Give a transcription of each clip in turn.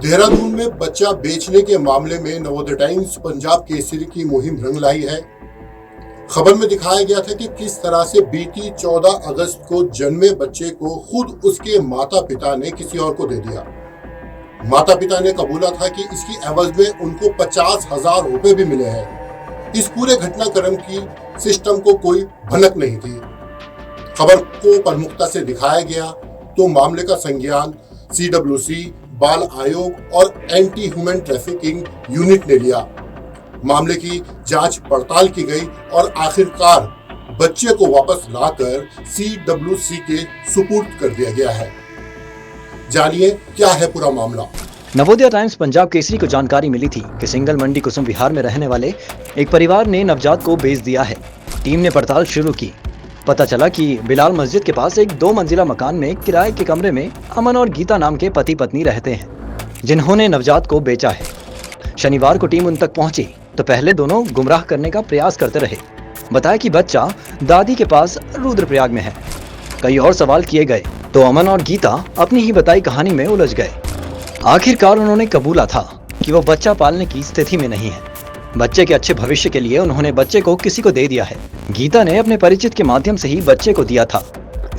देहरादून में बच्चा बेचने के मामले में नवोदय टाइम्स पंजाब केसरी की मुहिम रंग लाई है। खबर में दिखाया गया था कि किस तरह से बीती 14 अगस्त को जन्मे बच्चे को खुद उसके माता पिता ने किसी और को दे दिया। माता पिता ने कबूला था कि इसकी एवज में उनको 50,000 रुपए भी मिले हैं। इस पूरे घटनाक्रम की सिस्टम को कोई भनक नहीं थी। खबर को प्रमुखता से दिखाया गया तो मामले का संज्ञान CWC, बाल आयोग और एंटी ह्यूमन ट्रैफिकिंग यूनिट ने लिया। मामले की जांच पड़ताल की गई और आखिरकार बच्चे को वापस लाकर CWC के सुपुर्द कर दिया गया है। जानिए क्या है पूरा मामला। नवोदय टाइम्स पंजाब केसरी को जानकारी मिली थी कि सिंगल मंडी कुसुम विहार में रहने वाले एक परिवार ने नवजात को बेच दिया है। टीम ने पड़ताल शुरू की। पता चला कि बिलाल मस्जिद के पास एक 2 मंजिला मकान में किराए के कमरे में अमन और गीता नाम के पति पत्नी रहते हैं, जिन्होंने नवजात को बेचा है। शनिवार को टीम उन तक पहुंची तो पहले दोनों गुमराह करने का प्रयास करते रहे। बताया कि बच्चा दादी के पास रुद्रप्रयाग में है। कई और सवाल किए गए तो अमन और गीता अपनी ही बताई कहानी में उलझ गए। आखिरकार उन्होंने कबूला था कि वो बच्चा पालने की स्थिति में नहीं है। बच्चे के अच्छे भविष्य के लिए उन्होंने बच्चे को किसी को दे दिया है। गीता ने अपने परिचित के माध्यम से ही बच्चे को दिया था।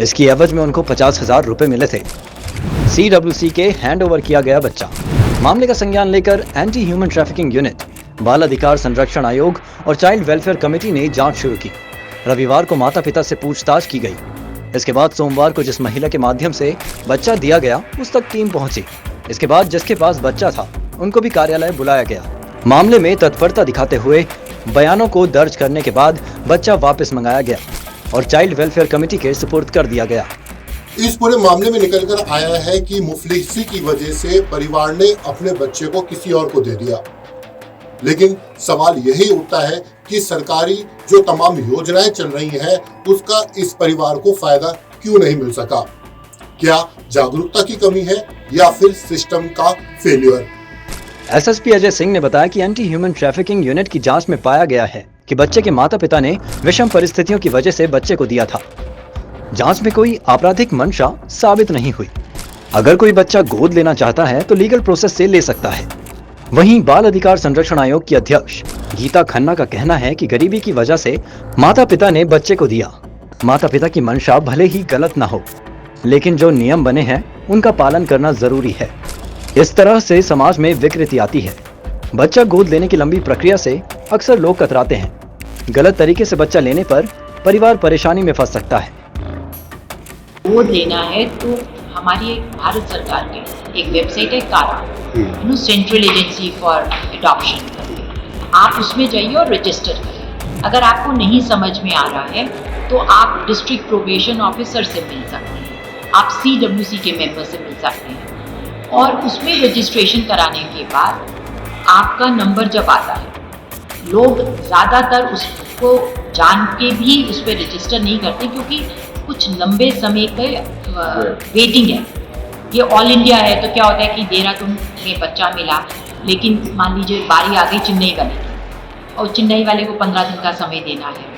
इसकी एवज में उनको 50,000 रुपए मिले थे। CWC के हैंड ओवर किया गया बच्चा। मामले का संज्ञान लेकर एंटी ह्यूमन ट्रैफिकिंग यूनिट, बाल अधिकार संरक्षण आयोग और चाइल्ड वेलफेयर कमेटी ने जांच शुरू की। रविवार को माता पिता से पूछताछ की गई। इसके बाद सोमवार को जिस महिला के माध्यम से बच्चा दिया गया उस तक टीम पहुंची। इसके बाद जिसके पास बच्चा था उनको भी कार्यालय बुलाया गया। मामले में तत्परता दिखाते हुए बयानों को दर्ज करने के बाद बच्चा वापस मंगाया गया और चाइल्ड वेलफेयर कमेटी के सुपुर्द कर दिया गया। इस पूरे मामले में निकलकर आया है कि मुफलिसी की वजह से परिवार ने अपने बच्चे को किसी और को दे दिया। लेकिन सवाल यही उठता है कि सरकारी जो तमाम योजनाएं चल रही हैं उसका इस परिवार को फायदा क्यों नहीं मिल सका। क्या जागरूकता की कमी है या फिर सिस्टम का फेल्यूर। SSP अजय सिंह ने बताया कि एंटी ह्यूमन ट्रैफिकिंग यूनिट की जांच में पाया गया है कि बच्चे के माता पिता ने विषम परिस्थितियों की वजह से बच्चे को दिया था। जांच में कोई आपराधिक मंशा साबित नहीं हुई। अगर कोई बच्चा गोद लेना चाहता है तो लीगल प्रोसेस से ले सकता है। वहीं बाल अधिकार संरक्षण आयोग की अध्यक्ष गीता खन्ना का कहना है कि गरीबी की वजह से माता पिता ने बच्चे को दिया। माता पिता की मंशा भले ही गलत ना हो, लेकिन जो नियम बने हैं उनका पालन करना जरूरी है। इस तरह से समाज में विकृति आती है। बच्चा गोद लेने की लंबी प्रक्रिया से अक्सर लोग कतराते हैं। गलत तरीके से बच्चा लेने पर परिवार परेशानी में फंस सकता है। गोद लेना है तो हमारी एक भारत सरकार की एक वेबसाइट है कारा, सेंट्रल एजेंसी फॉर एडॉप्शन। आप उसमें जाइए और रजिस्टर करिए। अगर आपको नहीं समझ में आ रहा है तो आप डिस्ट्रिक्ट प्रोबेशन ऑफिसर से मिल सकते हैं, आप CWC के मेंबर से मिल सकते हैं। और उसमें रजिस्ट्रेशन कराने के बाद आपका नंबर जब आता है, लोग ज़्यादातर उसको जान के भी उस पर रजिस्टर नहीं करते क्योंकि कुछ लंबे समय के वेटिंग है। ये ऑल इंडिया है तो क्या होता है कि देहरादून में बच्चा मिला, लेकिन मान लीजिए बारी आ गई चेन्नई वाले की और चेन्नई वाले को 15 दिन का समय देना है।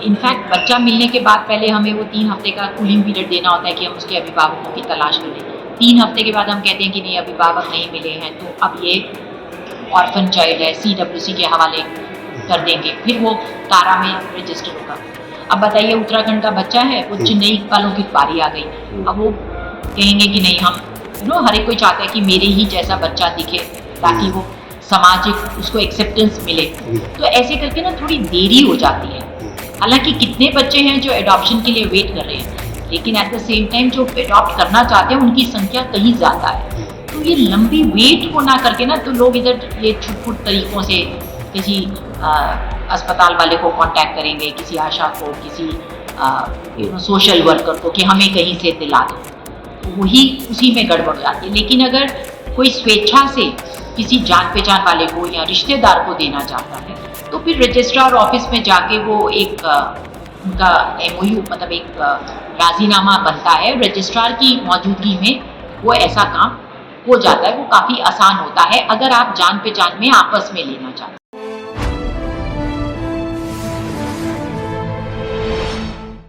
इनफैक्ट बच्चा मिलने के बाद पहले हमें वो 3 हफ्ते का कूलिंग पीरियड देना होता है कि हम उसके अभिभावकों की तलाश करें। 3 हफ्ते के बाद हम कहते हैं कि नहीं अभिभावक नहीं मिले हैं तो अब ये ऑर्फन चाइल्ड है, CWC के हवाले कर देंगे, फिर वो कारा में रजिस्टर होगा। अब बताइए उत्तराखंड का बच्चा है, वो चेन्नई वालों की बारी आ गई। अब वो कहेंगे कि नहीं हम हर एक कोई चाहता है कि मेरे ही जैसा बच्चा दिखे ताकि वो सामाजिक उसको एक्सेप्टेंस मिले। तो ऐसे करके ना थोड़ी देरी हो जाती है। हालांकि कितने बच्चे हैं जो एडॉप्शन के लिए वेट कर रहे हैं, लेकिन एट द सेम टाइम जो अडॉप्ट करना चाहते हैं उनकी संख्या कहीं ज़्यादा है। तो ये लंबी वेट को ना करके ना तो लोग इधर ये छुटपुट तरीक़ों से किसी अस्पताल वाले को कांटेक्ट करेंगे, किसी आशा को, किसी सोशल वर्कर को कि हमें कहीं से दिला दो, तो वही उसी में गड़बड़ जाती है। लेकिन अगर कोई स्वेच्छा से किसी जान पहचान वाले को या रिश्तेदार को देना चाहता है तो फिर रजिस्ट्रार ऑफिस में जाके वो एक उनका MOU मतलब एक राजीनामा बनता है। रजिस्ट्रार की मौजूदगी में वो ऐसा काम हो जाता है। वो काफ़ी आसान होता है अगर आप जान पहचान में आपस में लेना चाहते हैं।